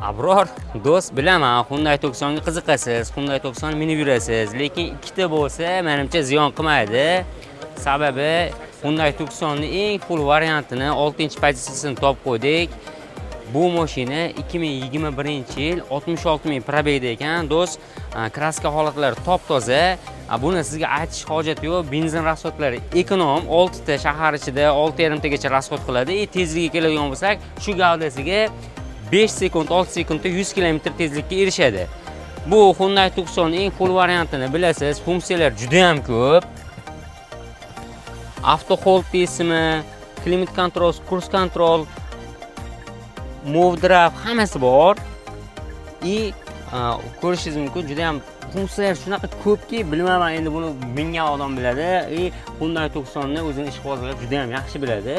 Abror do'st, bilaman, Hyundai Tucsonga qiziqasiz, Hyundai Tucson minib yurasiz, lekin ikkita bo'lsa, menimcha ziyon qilmaydi. Sababi Hyundai Tucsonning eng full variantini 6-pozitsiyasini topib qo'ydik. Bu mashina 2021-yil 66 000 probegda ekan, do'st. Kraska holatlari top-toza. Buni sizga aytish hojati yo'q. Benzin rasxodlari ekonom, 6 ta shahar ichida 6,5 tagacha rasxod qiladi. Tezligiga keladigan bo'lsak, shu gavdasiga 5 sekund, 6 sekundda 100 km tezlikka erishadi. Bu Hyundai Tucson eng full variantini bilasiz. Funksiyalar juda ham ko'p. Auto hold deysizmi, climate control, cruise control, move drive hammasi bor. Ko'rishingiz mumkin, juda ham funksiyalar shunaqa ko'pki, bilmayman, endi buni minglab odam biladi. Hyundai Tucsonni o'zining ishqibozlari juda ham yaxshi biladi.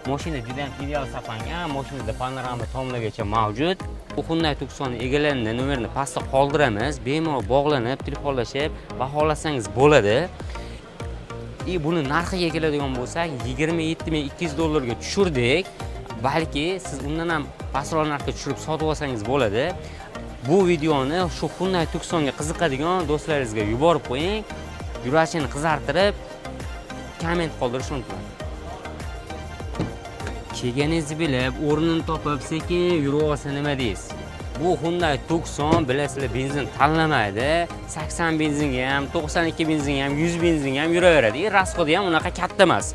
Mashina juda ham ideal saqlangan. Mashinada panorama tomlagacha mavjud. Bu Hyundai Tucsonni egalarini nomerini pastda qoldiramiz. Bemalol bog'lanib, telefonlashib baholasangiz bo'ladi. Buni narxiga keladigan bo'lsak, $27 ga tushirdik. Balki siz undan ham pastroq narxga tushirib sotib olsangiz bo'ladi. Bu videoni shu Hyundai Tucsonga qiziqadigan do'stlaringizga yuborib qo'ying. Yurashini qizartirib, komment qoldirishni unutmang. Kelganingizni bilib, o'rnini topib, sekin yurib olsa nima deysiz? Bu Hyundai Tucson, bilasizlar, benzin tanlamaydi. 80 benzinga ham, 92 benzinga ham, 100 benzinga ham yuraveradi. Rasxodi ham unaqa katta emas.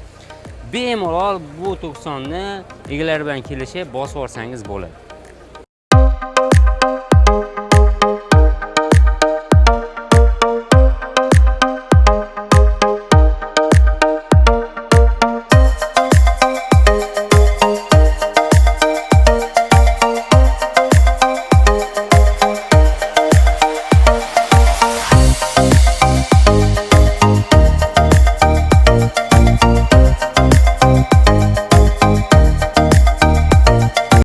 Bemalol bu Tucsonni egalari bilan kelishib bosib olsangiz bo'ladi.